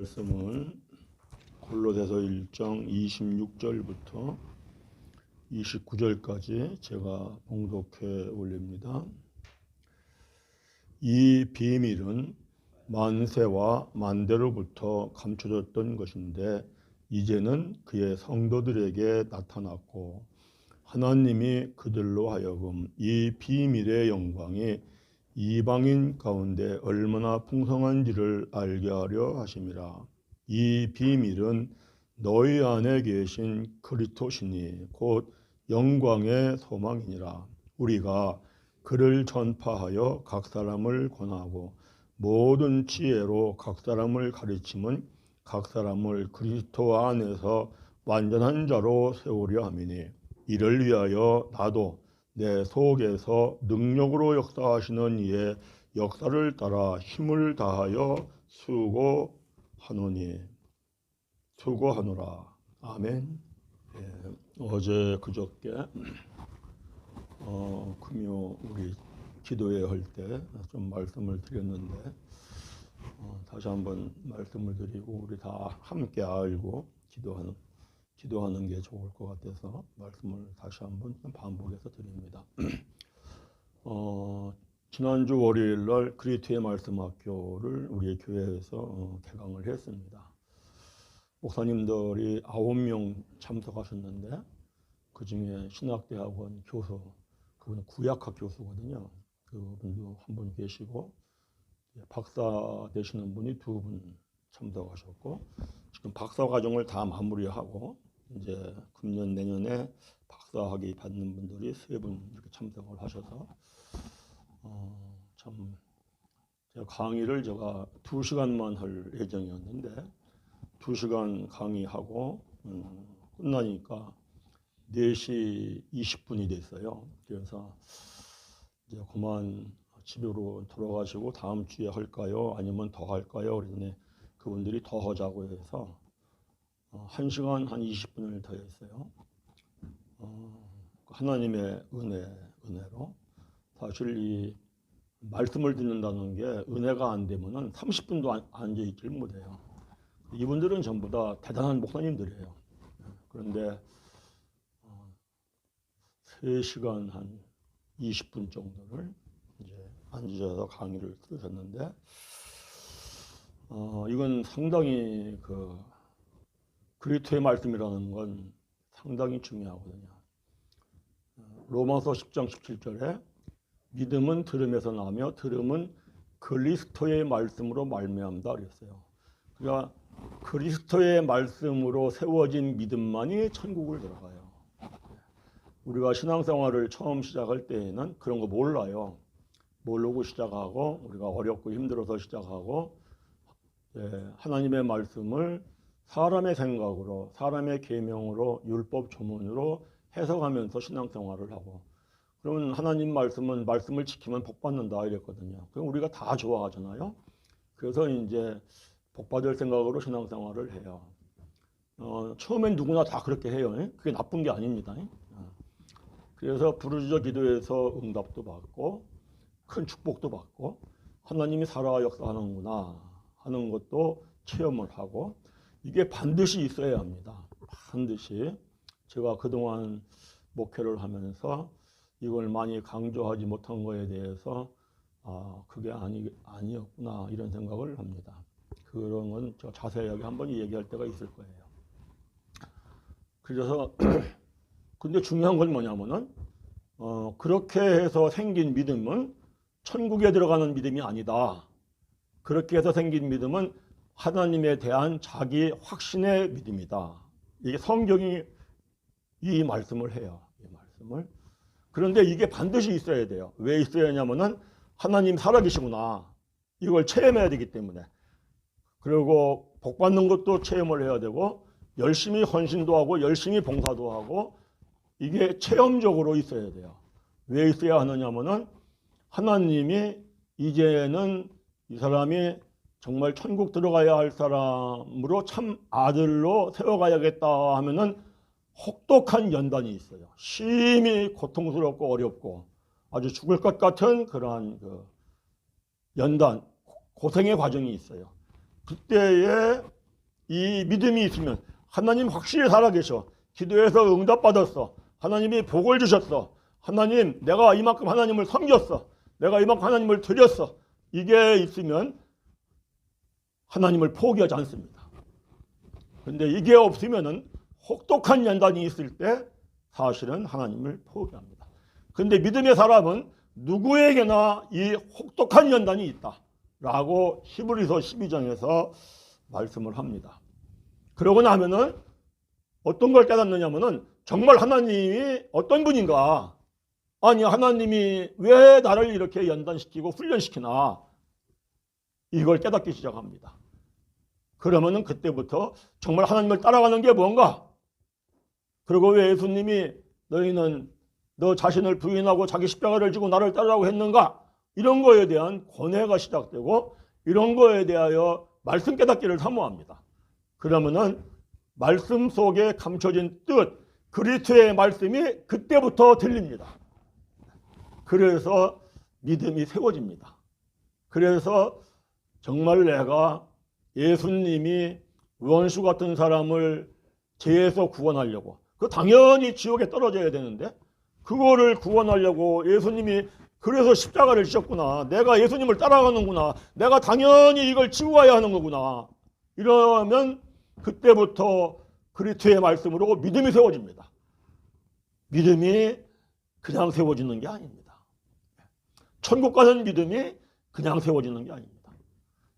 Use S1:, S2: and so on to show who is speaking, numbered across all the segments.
S1: 말씀은 골로새서 1장 26절부터 29절까지 제가 봉독해 올립니다. 이 비밀은 만세와 만대로부터 감춰졌던 것인데 이제는 그의 성도들에게 나타났고 하나님이 그들로 하여금 이 비밀의 영광이 이방인 가운데 얼마나 풍성한지를 알게 하려 하심이라. 이 비밀은 너희 안에 계신 그리스도시니 곧 영광의 소망이니라. 우리가 그를 전파하여 각 사람을 권하고 모든 지혜로 각 사람을 가르침은 각 사람을 그리스도 안에서 완전한 자로 세우려 함이니 이를 위하여 나도 내 속에서 능력으로 역사하시는 이의 역사를 따라 힘을 다하여 수고하노라. 아멘. 어제 그저께 금요 우리 기도회 할 때 좀 말씀을 드렸는데 다시 한번 말씀을 드리고 우리 다 함께 알고 기도하는 게 좋을 것 같아서 말씀을 다시 한번 반복해서 드립니다. 지난주 월요일 날 그리스도의 말씀학교를 우리 교회에서 개강을 했습니다. 목사님들이 9명 참석하셨는데 그 중에 신학대학원 교수, 그분은 구약학 교수거든요. 그분도 한 분 계시고 박사 되시는 분이 2분 참석하셨고 지금 박사 과정을 다 마무리하고 이제 금년 내년에 박사학위 받는 분들이 3분 이렇게 참석을 하셔서 참 제가 강의를 2시간만 할 예정이었는데 2시간 강의하고 끝나니까 4시 20분이 됐어요. 그래서 이제 그만 집으로 돌아가시고 다음 주에 할까요? 아니면 더 할까요? 그랬더니 그분들이 더 하자고 해서 1시간 한 20분을 더 했어요. 하나님의 은혜로 사실 이 말씀을 듣는다는 게 은혜가 안 되면은 30분도 앉아 있질 못해요. 이분들은 전부 다 대단한 목사님들이에요. 그런데 3시간 한 20분 정도를 이제 앉으셔서 강의를 들으셨는데 이건 상당히 그리스도의 말씀이라는 건 상당히 중요하거든요. 로마서 10장 17절에 믿음은 들음에서 나며 들음은 그리스도의 말씀으로 말미암다 그랬어요. 그러니까 그리스도의 말씀으로 세워진 믿음만이 천국을 들어가요. 우리가 신앙생활을 처음 시작할 때에는 그런 거 몰라요. 모르고 시작하고 우리가 어렵고 힘들어서 시작하고 하나님의 말씀을 사람의 생각으로 사람의 계명으로 율법 조문으로 해석하면서 신앙생활을 하고 그러면 하나님 말씀을 지키면 복 받는다 이랬거든요. 그럼 우리가 다 좋아하잖아요. 그래서 이제 복 받을 생각으로 신앙생활을 해요. 처음엔 누구나 다 그렇게 해요. 그게 나쁜 게 아닙니다. 그래서 부르짖어 기도해서 응답도 받고 큰 축복도 받고 하나님이 살아 역사하는구나 하는 것도 체험을 하고 이게 반드시 있어야 합니다. 반드시. 제가 그동안 목회를 하면서 이걸 많이 강조하지 못한 거에 대해서 그게 아니었구나 이런 생각을 합니다. 그런 건 제가 자세하게 한번 얘기할 때가 있을 거예요. 그래서 근데 중요한 건 뭐냐면은 그렇게 해서 생긴 믿음은 천국에 들어가는 믿음이 아니다. 그렇게 해서 생긴 믿음은 하나님에 대한 자기 확신의 믿음이다. 이게 성경이 이 말씀을 해요. 이 말씀을. 그런데 이게 반드시 있어야 돼요. 왜 있어야 하냐면은 하나님 살아계시구나. 이걸 체험해야 되기 때문에. 그리고 복 받는 것도 체험을 해야 되고 열심히 헌신도 하고 열심히 봉사도 하고 이게 체험적으로 있어야 돼요. 왜 있어야 하느냐면은 하나님이 이제는 이 사람이 정말 천국 들어가야 할 사람으로 참 아들로 세워가야겠다 하면은 혹독한 연단이 있어요. 심히 고통스럽고 어렵고 아주 죽을 것 같은 그러한 연단, 고생의 과정이 있어요. 그때에 이 믿음이 있으면 하나님 확실히 살아계셔. 기도해서 응답받았어. 하나님이 복을 주셨어. 하나님, 내가 이만큼 하나님을 섬겼어. 내가 이만큼 하나님을 드렸어. 이게 있으면 하나님을 포기하지 않습니다. 그런데 이게 없으면은 혹독한 연단이 있을 때 사실은 하나님을 포기합니다. 그런데 믿음의 사람은 누구에게나 이 혹독한 연단이 있다라고 히브리서 12장에서 말씀을 합니다. 그러고 나면은 어떤 걸 깨닫느냐면은 정말 하나님이 어떤 분인가? 아니, 하나님이 왜 나를 이렇게 연단시키고 훈련시키나? 이걸 깨닫기 시작합니다. 그러면은 그때부터 정말 하나님을 따라가는 게 뭔가? 그리고 왜 예수님이 너희는 너 자신을 부인하고 자기 십자가를 지고 나를 따르라고 했는가? 이런 거에 대한 권해가 시작되고 이런 거에 대하여 말씀 깨닫기를 사모합니다. 그러면은 말씀 속에 감춰진 뜻, 그리스도의 말씀이 그때부터 들립니다. 그래서 믿음이 세워집니다. 그래서 정말 내가 예수님이 원수 같은 사람을 죄에서 구원하려고, 그 당연히 지옥에 떨어져야 되는데 그거를 구원하려고 예수님이 그래서 십자가를 지셨구나. 내가 예수님을 따라가는구나. 내가 당연히 이걸 지고 가야 하는 거구나. 이러면 그때부터 그리스도의 말씀으로 믿음이 세워집니다. 믿음이 그냥 세워지는 게 아닙니다. 천국 가는 믿음이 그냥 세워지는 게 아닙니다.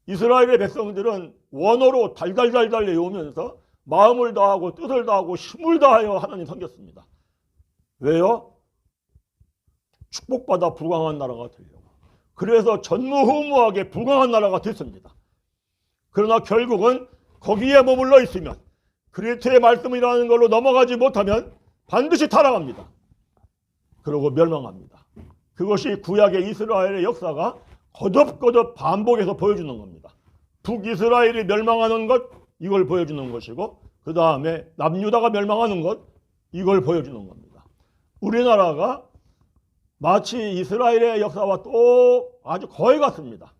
S1: 이스라엘의 백성들은 원어로 달달달달 외우면서 마음을 다하고 뜻을 다하고 힘을 다하여 하나님 섬겼습니다. 왜요? 축복받아 부강한 나라가 되려고. 그래서 전무후무하게 부강한 나라가 됐습니다. 그러나 결국은 거기에 머물러 있으면, 그리스도의 말씀이라는 걸로 넘어가지 못하면 반드시 타락합니다. 그리고 멸망합니다. 그것이 구약의 이스라엘의 역사가 거듭거듭 반복해서 보여주는 겁니다. 북이스라엘이 멸망하는 것, 이걸 보여주는 것이고, 그 다음에 남유다가 멸망하는 것, 이걸 보여주는 겁니다. 우리나라가 마치 이스라엘의 역사와 또 아주 거의 같습니다.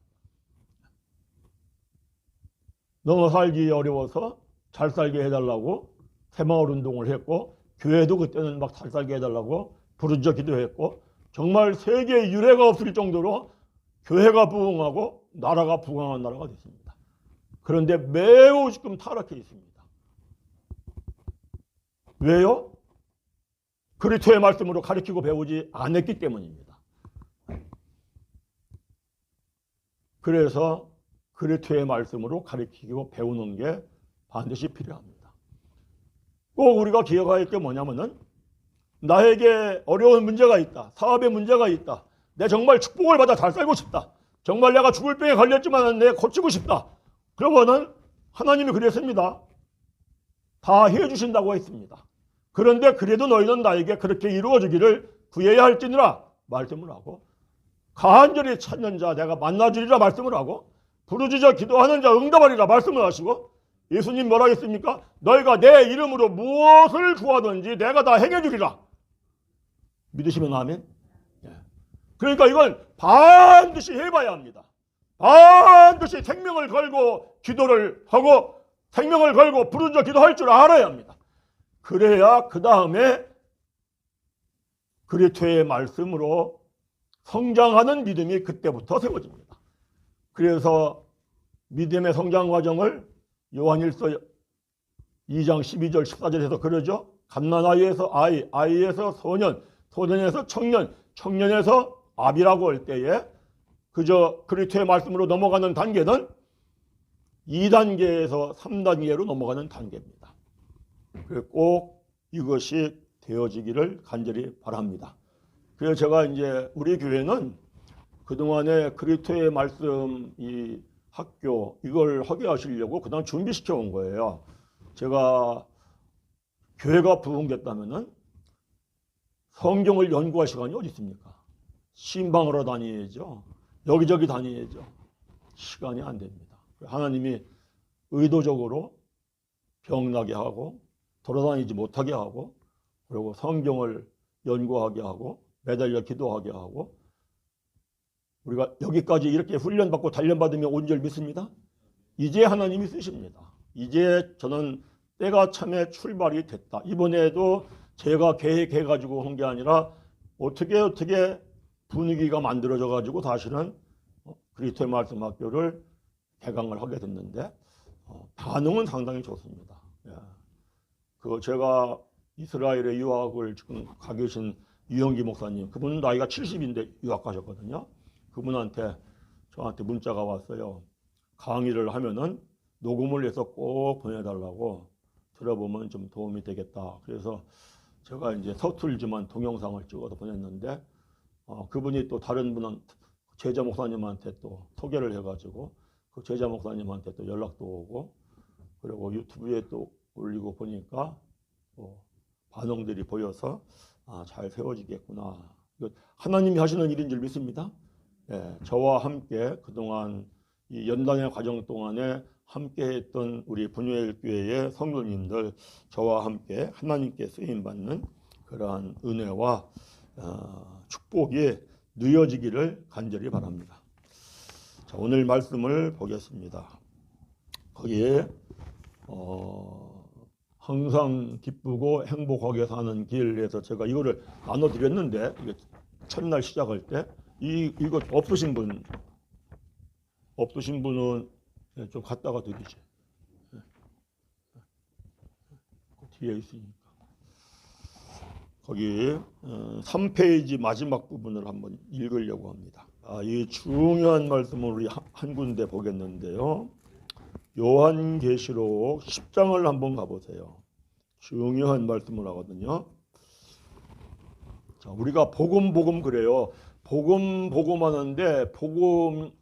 S1: 너무 살기 어려워서 잘 살게 해달라고 새마을 운동을 했고, 교회도 그때는 막 잘 살게 해달라고 부르짖어 기도했고, 정말 세계에 유례가 없을 정도로 교회가 부흥하고 나라가 부강한 나라가 됐습니다. 그런데 매우 지금 타락해 있습니다. 왜요? 그리스도의 말씀으로 가르치고 배우지 않았기 때문입니다. 그래서 그리스도의 말씀으로 가르치고 배우는 게 반드시 필요합니다. 꼭 우리가 기억해야 할 게 뭐냐면은, 나에게 어려운 문제가 있다. 사업에 문제가 있다. 내 정말 축복을 받아 잘 살고 싶다. 정말 내가 죽을 병에 걸렸지만 내가 고치고 싶다. 그러면은 하나님이 그랬습니다. 다 해주신다고 했습니다. 그런데 그래도 너희는 나에게 그렇게 이루어지기를 구해야 할지니라 말씀을 하고, 간절히 찾는 자 내가 만나주리라 말씀을 하고, 부르짖어 기도하는 자 응답하리라 말씀을 하시고, 예수님 뭐라 했습니까? 너희가 내 이름으로 무엇을 구하든지 내가 다 행해주리라. 믿으시면 아멘. 그러니까 이건 반드시 해봐야 합니다. 반드시 생명을 걸고 기도를 하고 생명을 걸고 부르짖어 기도할 줄 알아야 합니다. 그래야 그 다음에 그리스도의 말씀으로 성장하는 믿음이 그때부터 세워집니다. 그래서 믿음의 성장 과정을 요한일서 2장 12절 14절에서 그러죠. 갓난아이에서 아이, 아이에서 소년, 소년에서 청년, 청년에서 아비라고 할 때에 그저 그리스도의 말씀으로 넘어가는 단계는 2단계에서 3단계로 넘어가는 단계입니다. 꼭 이것이 되어지기를 간절히 바랍니다. 그래서 제가 이제 우리 교회는 그동안에 그리스도의 말씀 이 학교 이걸 하게 하시려고 그다음 준비시켜 온 거예요. 제가 교회가 부흥됐다면은 성경을 연구할 시간이 어디 있습니까? 신방으로 다녀야죠. 여기저기 다녀야죠. 시간이 안 됩니다. 하나님이 의도적으로 병나게 하고 돌아다니지 못하게 하고, 그리고 성경을 연구하게 하고 매달려 기도하게 하고, 우리가 여기까지 이렇게 훈련받고 단련받으면 온 줄 믿습니다. 이제 하나님이 쓰십니다. 이제 저는 때가 참에 출발이 됐다. 이번에도 제가 계획해가지고 한 게 아니라 어떻게 분위기가 만들어져가지고 다시는 그리스도의 말씀 학교를 개강을 하게 됐는데 반응은 상당히 좋습니다. 예. 그 제가 이스라엘에 유학을 지금 가 계신 유영기 목사님, 그분은 나이가 70인데 유학 가셨거든요. 그분한테 저한테 문자가 왔어요. 강의를 하면은 녹음을 해서 꼭 보내달라고, 들어보면 좀 도움이 되겠다. 그래서 제가 이제 서툴지만 동영상을 찍어서 보냈는데 그분이 또 다른 분은 제자 목사님한테 또 소개를 해가지고 그 제자 목사님한테 또 연락도 오고, 그리고 유튜브에 또 올리고 보니까 반응들이 보여서 잘 세워지겠구나. 하나님이 하시는 일인 줄 믿습니다. 예, 저와 함께 그동안 이 연단의 과정 동안에 함께했던 우리 분유엘 교회의 성도님들, 저와 함께 하나님께 쓰임받는 그러한 은혜와 축복이 누여지기를 간절히 바랍니다. 자, 오늘 말씀을 보겠습니다. 거기에 항상 기쁘고 행복하게 사는 길에서 제가 이거를 나눠드렸는데, 이게 첫날 시작할 때 이거 없으신 분은 좀 갖다가 드리지. 뒤에 있으니까. 거기 3페이지 마지막 부분을 한번 읽으려고 합니다. 이 중요한 말씀을 우리 한 군데 보겠는데요. 요한계시록 10장을 한번 가보세요. 중요한 말씀을 하거든요. 자, 우리가 복음 그래요. 복음 하는데 복음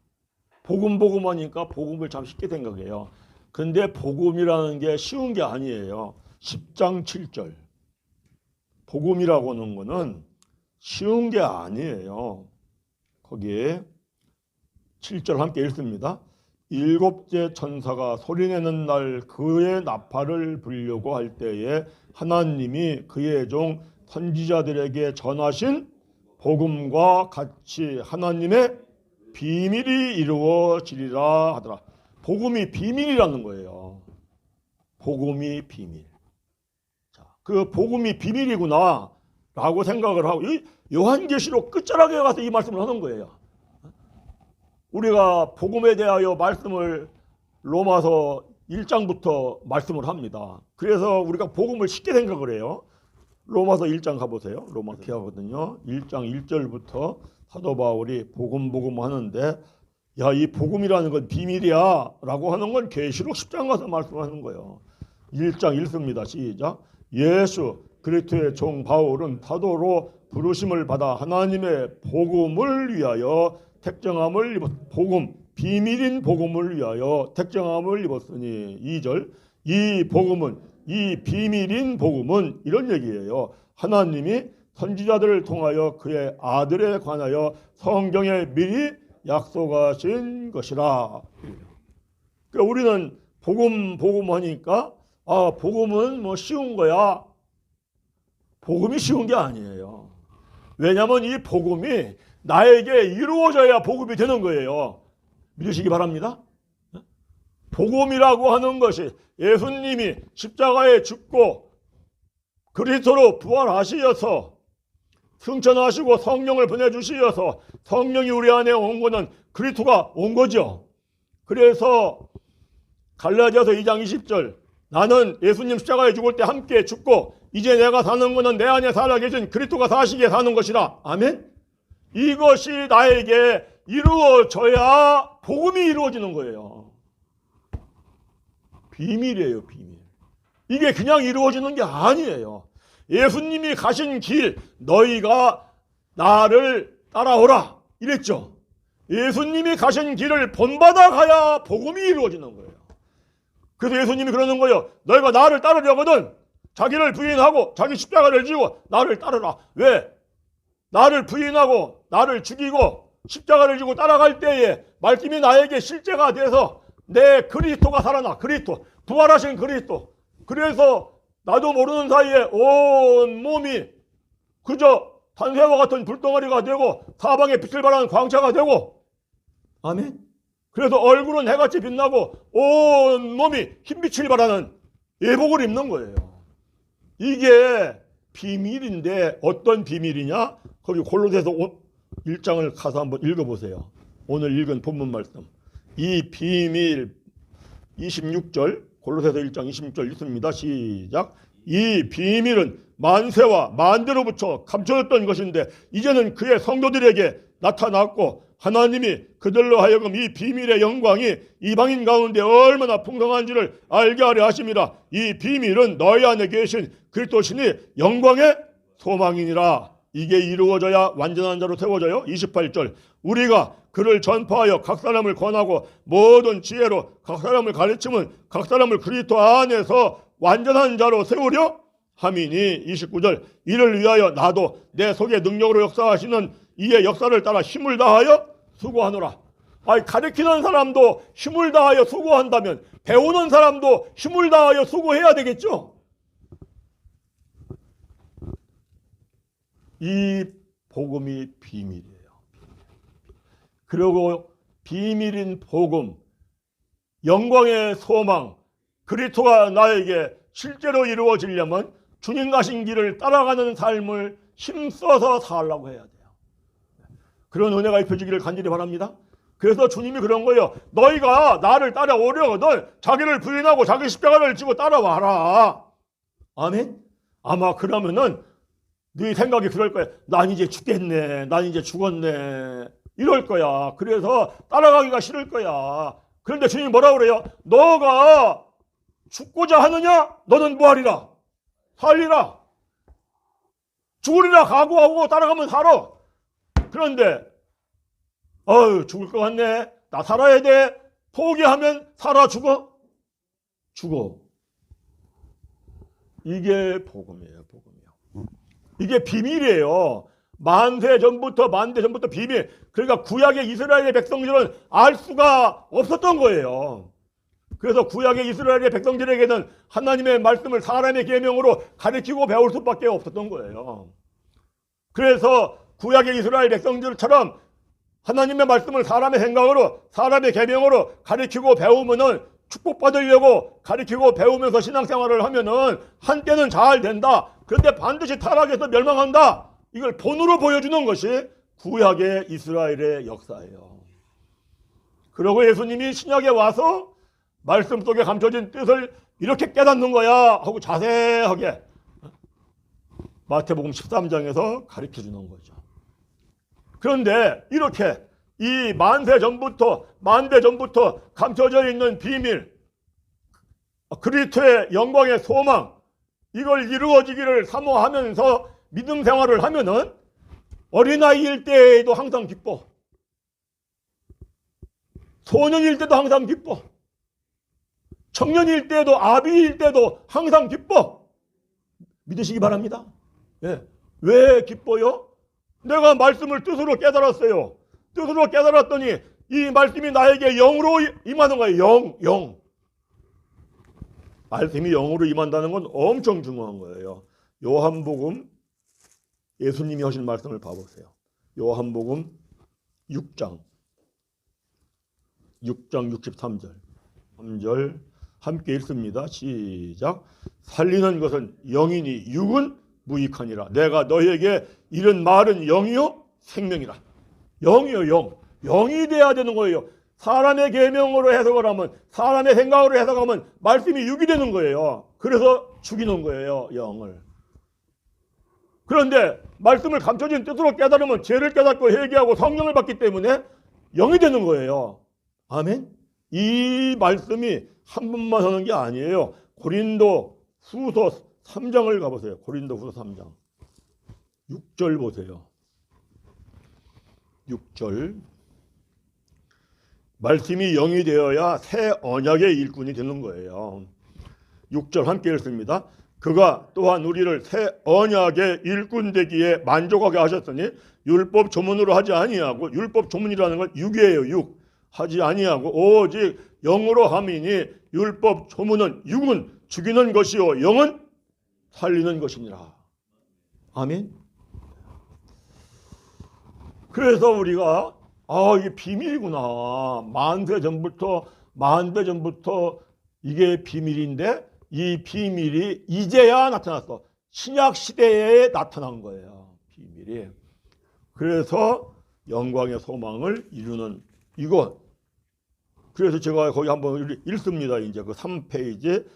S1: 하니까 복음을 참 쉽게 생각해요. 근데 복음이라는 게 쉬운 게 아니에요. 10장 7절. 복음이라고 하는 거는 쉬운 게 아니에요. 거기에 7절 함께 읽습니다. 일곱째 천사가 소리내는 날 그의 나팔을 불려고 할 때에 하나님이 그의 종 선지자들에게 전하신 복음과 같이 하나님의 비밀이 이루어지리라 하더라. 복음이 비밀이라는 거예요. 복음이 비밀. 자, 그 복음이 비밀이구나 라고 생각을 하고, 이 요한계시록 끝자락에 가서 이 말씀을 하는 거예요. 우리가 복음에 대하여 말씀을 로마서 1장부터 말씀을 합니다. 그래서 우리가 복음을 쉽게 생각을 해요. 로마서 1장 가보세요. 로마서 이렇게 하거든요. 1장 1절부터 사도 바울이 복음 하는데, 야, 이 복음이라는 건 비밀이야 라고 하는 건 계시록 10장 가서 말씀하는 거예요. 1장 읽습니다. 시작. 예수 그리스도의 종 바울은 사도로 부르심을 받아 하나님의 복음을 위하여 택정함을 입었, 복음, 비밀인 복음을 위하여 택정함을 입었으니, 2절, 이 복음은, 이 비밀인 복음은 이런 얘기예요. 하나님이 선지자들을 통하여 그의 아들에 관하여 성경에 미리 약속하신 것이라. 그러니까 우리는 복음 하니까 복음은 뭐 쉬운 거야. 복음이 쉬운 게 아니에요. 왜냐하면 이 복음이 나에게 이루어져야 복음이 되는 거예요. 믿으시기 바랍니다. 복음이라고 하는 것이 예수님이 십자가에 죽고 그리스도로 부활하시어서 승천하시고 성령을 보내주시어서 성령이 우리 안에 온 거는 그리스도가 온 거죠. 그래서 갈라디아서 2장 20절, 나는 예수님 십자가에 죽을 때 함께 죽고 이제 내가 사는 것은 내 안에 살아계신 그리스도가 사시기에 사는 것이라. 아멘. 이것이 나에게 이루어져야 복음이 이루어지는 거예요. 비밀이에요, 비밀. 이게 그냥 이루어지는 게 아니에요. 예수님이 가신 길, 너희가 나를 따라오라 이랬죠. 예수님이 가신 길을 본받아 가야 복음이 이루어지는 거예요. 그래서 예수님이 그러는 거예요. 너희가 나를 따르려거든 자기를 부인하고 자기 십자가를 지고 나를 따르라. 왜? 나를 부인하고 나를 죽이고 십자가를 지고 따라갈 때에 말씀이 나에게 실제가 돼서 내 그리스도가 살아나. 그리스도, 부활하신 그리스도. 그래서 나도 모르는 사이에 온 몸이 그저 탄새와 같은 불덩어리가 되고 사방에 빛을 발하는 광채가 되고, 아멘. 그래서 얼굴은 해같이 빛나고 온 몸이 흰빛을 발하는 예복을 입는 거예요. 이게 비밀인데 어떤 비밀이냐? 거기 골로새서 1장을 가서 한번 읽어보세요. 오늘 읽은 본문 말씀. 이 비밀 26절 골로새서 1장 26절 읽습니다. 시작. 이 비밀은 만세와 만대로부터 감춰졌던 것인데 이제는 그의 성도들에게 나타났고 하나님이 그들로 하여금 이 비밀의 영광이 이방인 가운데 얼마나 풍성한지를 알게 하려 하심이라. 이 비밀은 너희 안에 계신 그리스도시니 영광의 소망이니라. 이게 이루어져야 완전한 자로 세워져요. 28절 우리가 그를 전파하여 각 사람을 권하고 모든 지혜로 각 사람을 가르치면 각 사람을 그리스도 안에서 완전한 자로 세우려 함이니. 29절 이를 위하여 나도 내 속에 능력으로 역사하시는 이의 역사를 따라 힘을 다하여 수고하노라. 가르치는 사람도 힘을 다하여 수고한다면 배우는 사람도 힘을 다하여 수고해야 되겠죠. 이 복음이 비밀이에요. 그리고 비밀인 복음, 영광의 소망, 그리스도가 나에게 실제로 이루어지려면 주님 가신 길을 따라가는 삶을 힘써서 살라고 해야 돼요. 그런 은혜가 입혀지기를 간절히 바랍니다. 그래서 주님이 그런 거예요. 너희가 나를 따라오려거든 자기를 부인하고 자기 십자가를 지고 따라와라. 아멘? 아마 그러면은 네 생각이 그럴 거야. 난 이제 죽겠네. 난 이제 죽었네. 이럴 거야. 그래서 따라가기가 싫을 거야. 그런데 주님이 뭐라 그래요? 너가 죽고자 하느냐? 너는 뭐하리라? 살리라. 죽으리라 각오하고 따라가면 살아. 그런데 죽을 것 같네. 나 살아야 돼. 포기하면 살아 죽어? 죽어. 이게 복음이에요. 복음이요. 이게 비밀이에요. 만세 전부터 비밀. 그러니까 구약의 이스라엘의 백성들은 알 수가 없었던 거예요. 그래서 구약의 이스라엘의 백성들에게는 하나님의 말씀을 사람의 계명으로 가르치고 배울 수밖에 없었던 거예요. 그래서 구약의 이스라엘 백성들처럼 하나님의 말씀을 사람의 생각으로 사람의 계명으로 가르치고 배우면은 축복받으려고 가르치고 배우면서 신앙생활을 하면은 한때는 잘 된다. 그런데 반드시 타락해서 멸망한다. 이걸 본으로 보여주는 것이 구약의 이스라엘의 역사예요. 그리고 예수님이 신약에 와서 말씀 속에 감춰진 뜻을 이렇게 깨닫는 거야 하고 자세하게 마태복음 13장에서 가르쳐주는 거죠. 그런데 이렇게 이 만대 전부터 감춰져 있는 비밀, 그리스도의 영광의 소망, 이걸 이루어지기를 사모하면서 믿음 생활을 하면은 어린아이일 때에도 항상 기뻐. 소년일 때도 항상 기뻐. 청년일 때도 아비일 때도 항상 기뻐. 믿으시기 바랍니다. 예. 왜 기뻐요? 내가 말씀을 뜻으로 깨달았어요. 뜻으로 깨달았더니 이 말씀이 나에게 영으로 임하는 거예요. 영. 말씀이 영으로 임한다는 건 엄청 중요한 거예요. 요한복음 예수님이 하신 말씀을 봐보세요. 요한복음 6장 63절 3절 함께 읽습니다. 시작. 살리는 것은 영이니 육은 무익하니라. 내가 너희에게 이른 말은 영이요 생명이라. 영이요 영. 영이 돼야 되는 거예요. 사람의 계명으로 해석을 하면 사람의 생각으로 해석하면 말씀이 육이 되는 거예요. 그래서 죽이는 거예요. 영을. 그런데 말씀을 감춰진 뜻으로 깨달으면 죄를 깨닫고 회개하고 성령을 받기 때문에 영이 되는 거예요. 아멘. 이 말씀이 한 번만 하는 게 아니에요. 고린도 후서 3장을 가보세요. 고린도 후서 3장 6절 보세요. 6절 말씀이 영이 되어야 새 언약의 일꾼이 되는 거예요. 6절 함께 읽습니다. 그가 또한 우리를 새 언약의 일꾼 되기에 만족하게 하셨으니 율법 조문으로 하지 아니하고, 율법 조문이라는 건 육이에요. 육. 하지 아니하고 오직 영으로 함이니 율법 조문은 육은 죽이는 것이요 영은 살리는 것이니라. 아멘. 그래서 우리가 아, 이게 비밀이구나. 만 배 전부터 이게 비밀인데 이 비밀이 이제야 나타났어. 신약 시대에 나타난 거예요. 비밀이. 그래서 영광의 소망을 이루는 이것. 그래서 제가 거기 한번 읽습니다. 이제 그 3페이지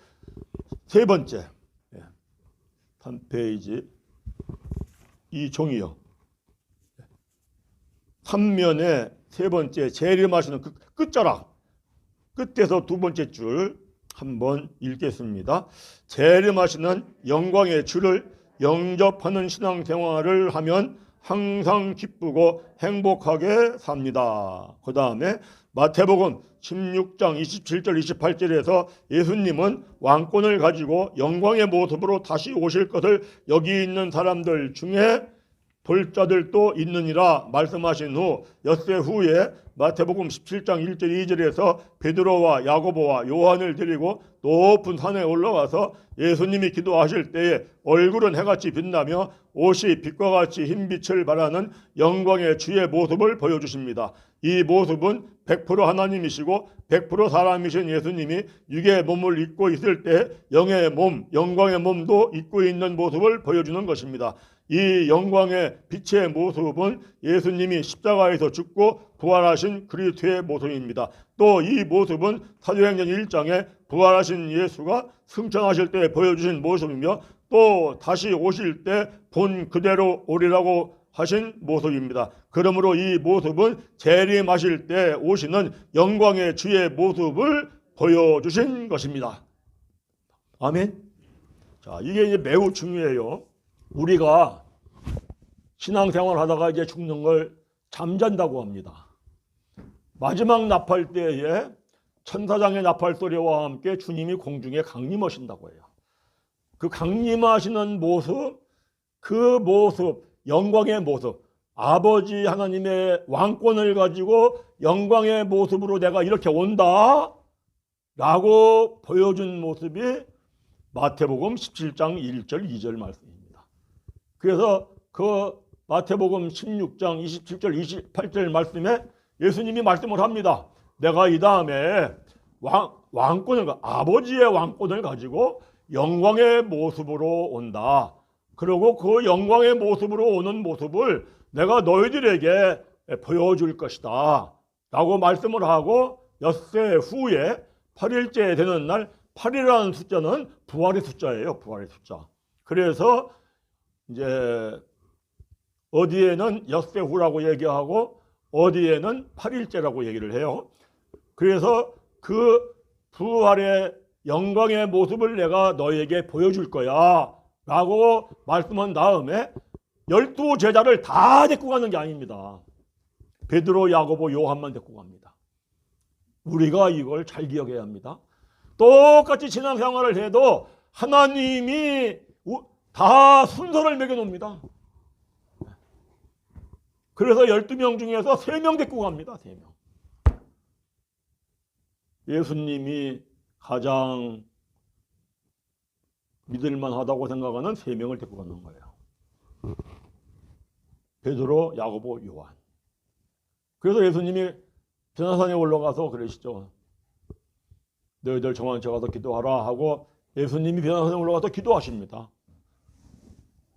S1: 세 번째. 3페이지 이 종이요. 3면의 세 번째 재림하시는 그 끝자락 끝에서 두 번째 줄 한번 읽겠습니다. 재림하시는 영광의 주를 영접하는 신앙생활을 하면 항상 기쁘고 행복하게 삽니다. 그 다음에 마태복음 16장 27절 28절에서 예수님은 왕권을 가지고 영광의 모습으로 다시 오실 것을 여기 있는 사람들 중에 볼 자들도 있느니라 말씀하신 후 엿새 후에 마태복음 17장 1절 2절에서 베드로와 야고보와 요한을 데리고 높은 산에 올라가서 예수님이 기도하실 때에 얼굴은 해같이 빛나며 옷이 빛과 같이 흰빛을 발하는 영광의 주의 모습을 보여주십니다. 이 모습은 100% 하나님이시고 100% 사람이신 예수님이 육의 몸을 입고 있을 때 영의 몸, 영광의 몸도 입고 있는 모습을 보여주는 것입니다. 이 영광의 빛의 모습은 예수님이 십자가에서 죽고 부활하신 그리스도의 모습입니다. 또 이 모습은 사도행전 1장에 부활하신 예수가 승천하실 때 보여주신 모습이며 또 다시 오실 때 본 그대로 오리라고 하신 모습입니다. 그러므로 이 모습은 재림하실 때 오시는 영광의 주의 모습을 보여주신 것입니다. 아멘. 자, 이게 이제 매우 중요해요. 우리가 신앙생활 하다가 이제 죽는 걸 잠잔다고 합니다. 마지막 나팔 때에 천사장의 나팔 소리와 함께 주님이 공중에 강림하신다고 해요. 그 강림하시는 모습, 그 모습, 영광의 모습, 아버지 하나님의 왕권을 가지고 영광의 모습으로 내가 이렇게 온다 라고 보여준 모습이 마태복음 17장 1절 2절 말씀입니다. 그래서 그 마태복음 16장 27절 28절 말씀에 예수님이 말씀을 합니다. 내가 이 다음에 왕권을 아버지의 왕권을 가지고 영광의 모습으로 온다. 그리고 그 영광의 모습으로 오는 모습을 내가 너희들에게 보여줄 것이다 라고 말씀을 하고 엿새 후에 8일째 되는 날 8이라는 숫자는 부활의 숫자예요. 부활의 숫자. 그래서 이제 어디에는 엿새 후라고 얘기하고 어디에는 8일째라고 얘기를 해요. 그래서 그 부활의 영광의 모습을 내가 너에게 보여줄 거야 라고 말씀한 다음에 12제자를 다 데리고 가는 게 아닙니다. 베드로, 야고보, 요한만 데리고 갑니다. 우리가 이걸 잘 기억해야 합니다. 똑같이 신앙생활을 해도 하나님이 다 순서를 매겨놓습니다. 그래서 12명 중에서 3명 데리고 갑니다. 3명. 예수님이 가장 믿을만하다고 생각하는 3명을 데리고 가는 거예요. 베드로, 야고보, 요한. 그래서 예수님이 변화산에 올라가서 그러시죠. 너희들 정한처 가서 기도하라 하고 예수님이 변화산에 올라가서 기도하십니다.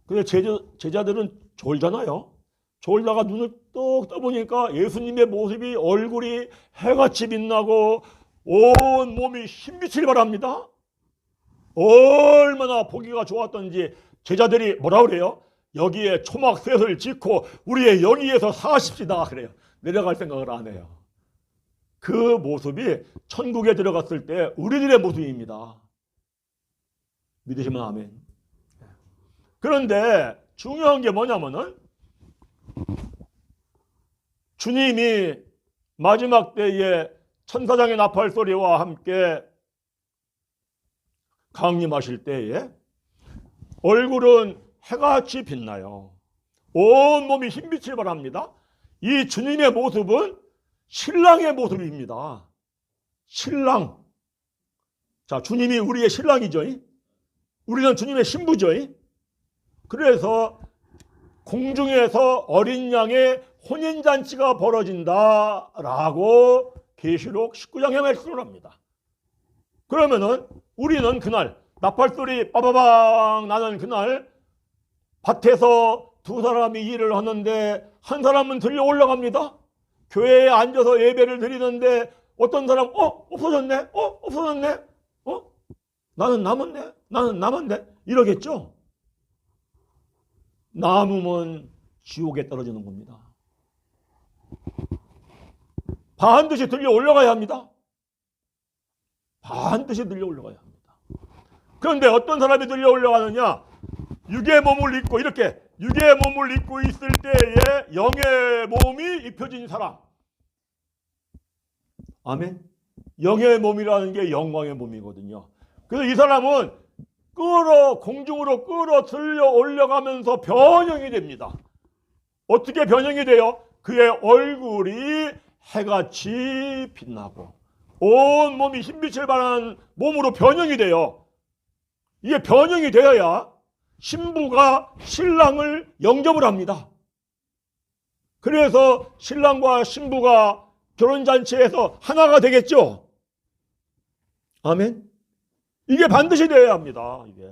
S1: 근데 제자들은 졸잖아요. 졸다가 눈을 똑 떠보니까 예수님의 모습이 얼굴이 해같이 빛나고 온 몸이 흰빛을 발합니다. 얼마나 보기가 좋았던지 제자들이 뭐라 그래요? 여기에 초막셋을 짓고 우리의 여기에서 사십시다 그래요. 내려갈 생각을 안 해요. 그 모습이 천국에 들어갔을 때 우리들의 모습입니다. 믿으시면 아멘. 그런데 중요한 게 뭐냐면은 주님이 마지막 때에 천사장의 나팔 소리와 함께 강림하실 때에 얼굴은 해같이 빛나요. 온 몸이 흰빛을 발합니다. 이 주님의 모습은 신랑의 모습입니다. 신랑. 자, 주님이 우리의 신랑이죠. 우리는 주님의 신부죠. 그래서 공중에서 어린 양의 혼인잔치가 벌어진다라고 계시록 19장에 말씀을 합니다. 그러면은 우리는 그날 나팔소리 빠바방 나는 그날 밭에서 두 사람이 일을 하는데 한 사람은 들려 올라갑니다. 교회에 앉아서 예배를 드리는데 어떤 사람 없어졌네? 없어졌네? 나는 남았네? 이러겠죠? 남으면 지옥에 떨어지는 겁니다. 반드시 들려 올라가야 합니다. 반드시 들려 올라가야 합니다. 그런데 어떤 사람이 들려 올라가느냐? 육의 몸을 입고 이렇게 육의 몸을 입고 있을 때에 영의 몸이 입혀진 사람. 아멘. 영의 몸이라는 게 영광의 몸이거든요. 그래서 이 사람은 공중으로 들려 올려가면서 변형이 됩니다. 어떻게 변형이 돼요? 그의 얼굴이 해같이 빛나고 온 몸이 흰빛을 발하는 몸으로 변형이 돼요. 이게 변형이 되어야 신부가 신랑을 영접을 합니다. 그래서 신랑과 신부가 결혼잔치에서 하나가 되겠죠. 아멘. 이게 반드시 되어야 합니다. 이게.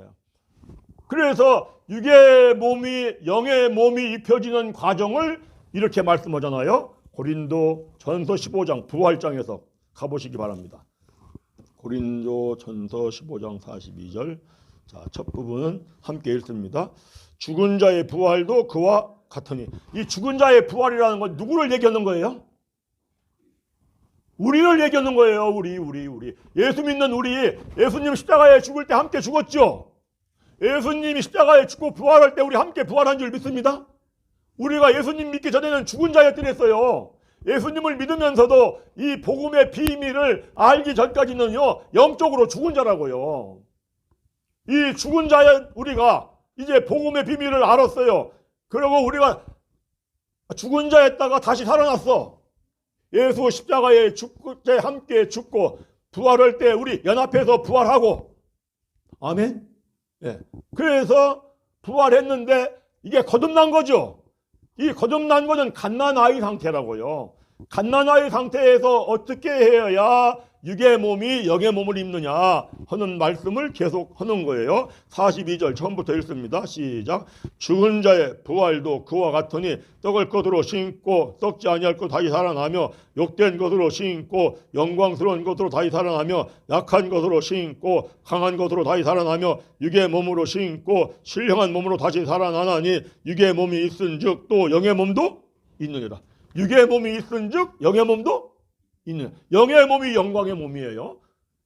S1: 그래서 육의 몸이 영의 몸이 입혀지는 과정을 이렇게 말씀하잖아요. 고린도 전서 15장 부활장에서 가보시기 바랍니다. 고린도 전서 15장 42절. 자, 첫 부분은 함께 읽습니다. 죽은 자의 부활도 그와 같으니. 이 죽은 자의 부활이라는 건 누구를 얘기하는 거예요? 우리를 얘기하는 거예요. 우리. 예수 믿는 우리. 예수님 십자가에 죽을 때 함께 죽었죠. 예수님이 십자가에 죽고 부활할 때 우리 함께 부활한 줄 믿습니다. 우리가 예수님 믿기 전에는 죽은 자였더랬어요. 예수님을 믿으면서도 이 복음의 비밀을 알기 전까지는요, 영적으로 죽은 자라고요. 이 죽은 자의 우리가 이제 복음의 비밀을 알았어요. 그리고 우리가 죽은 자였다가 다시 살아났어. 예수 십자가에 죽을 때 함께 죽고 부활할 때 우리 연합해서 부활하고. 아멘. 예. 그래서 부활했는데 이게 거듭난 거죠. 이 거듭난 것은 갓난아이 상태라고요. 갓난아이 상태에서 어떻게 해야 육의 몸이 영의 몸을 입느냐 하는 말씀을 계속 하는 거예요. 42절 처음부터 읽습니다. 시작. 죽은 자의 부활도 그와 같으니 썩을 것으로 신고 썩지 아니할 것 다시 살아나며 욕된 것으로 신고 영광스러운 것으로 다시 살아나며 약한 것으로 신고 강한 것으로 다시 살아나며 육의 몸으로 신고 신령한 몸으로 다시 살아나나니 육의 몸이 있은즉 또 영의 몸도 있느니라. 육의 몸이 있은즉 영의 몸도 있는. 영의 몸이 영광의 몸이에요.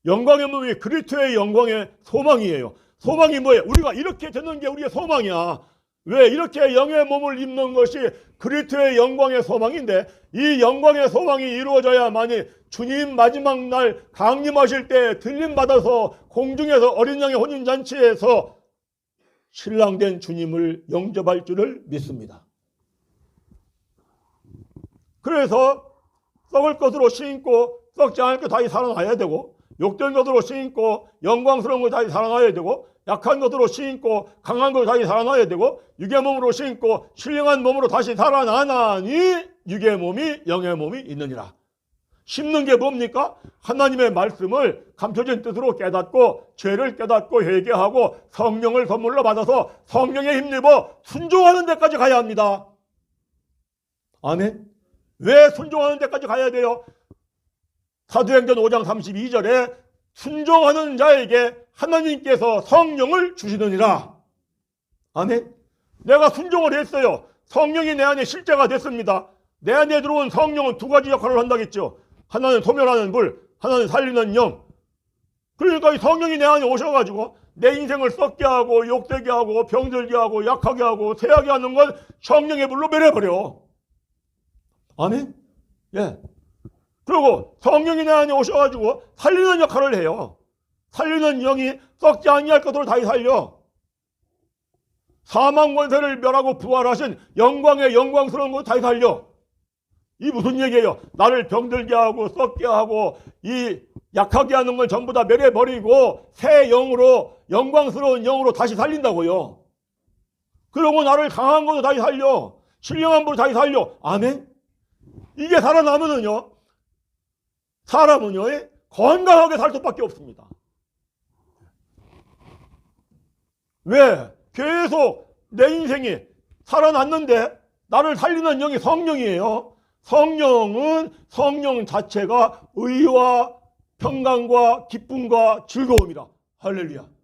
S1: 영광의 몸이 그리스도의 영광의 소망이에요. 소망이 뭐예요? 우리가 이렇게 되는 게 우리의 소망이야. 왜? 이렇게 영의 몸을 입는 것이 그리스도의 영광의 소망인데 이 영광의 소망이 이루어져야만이 주님 마지막 날 강림하실 때 들림받아서 공중에서 어린 양의 혼인잔치에서 신랑된 주님을 영접할 줄을 믿습니다. 그래서 썩을 것으로 신고 썩지 않을 것 다시 살아나야 되고 욕된 것으로 신고 영광스러운 것 다시 살아나야 되고 약한 것으로 신고 강한 것 다시 살아나야 되고 육의 몸으로 신고 신령한 몸으로 다시 살아나나니 육의 몸이 영의 몸이 있느니라. 심는 게 뭡니까? 하나님의 말씀을 감춰진 뜻으로 깨닫고 죄를 깨닫고 회개하고 성령을 선물로 받아서 성령에 힘입어 순종하는 데까지 가야 합니다. 아멘. 왜 순종하는 데까지 가야 돼요? 사도행전 5장 32절에 순종하는 자에게 하나님께서 성령을 주시느니라. 아멘. 내가 순종을 했어요. 성령이 내 안에 실제가 됐습니다. 내 안에 들어온 성령은 두 가지 역할을 한다겠죠. 하나는 소멸하는 불, 하나는 살리는 영. 그러니까 이 성령이 내 안에 오셔가지고 내 인생을 썩게 하고 욕되게 하고 병들게 하고 약하게 하고 쇠하게 하는 건 성령의 불로 멸해버려. 아멘? 예. 그리고 성령이 내 안에 오셔가지고 살리는 역할을 해요. 살리는 영이 썩지 아니할 것으로 다시 살려. 사망 권세를 멸하고 부활하신 영광의 영광스러운 것을 다시 살려. 이 무슨 얘기예요? 나를 병들게 하고 썩게 하고 이 약하게 하는 걸 전부 다 멸해버리고 새 영으로 영광스러운 영으로 다시 살린다고요. 그러고 나를 강한 것으로 다시 살려. 신령한 부로 다시 살려. 아멘. 이게 살아나면은요, 사람은요, 건강하게 살 수밖에 없습니다. 왜? 계속 내 인생이 살아났는데 나를 살리는 영이 성령이에요. 성령 자체가 의와 평강과 기쁨과 즐거움이라. 할렐루야.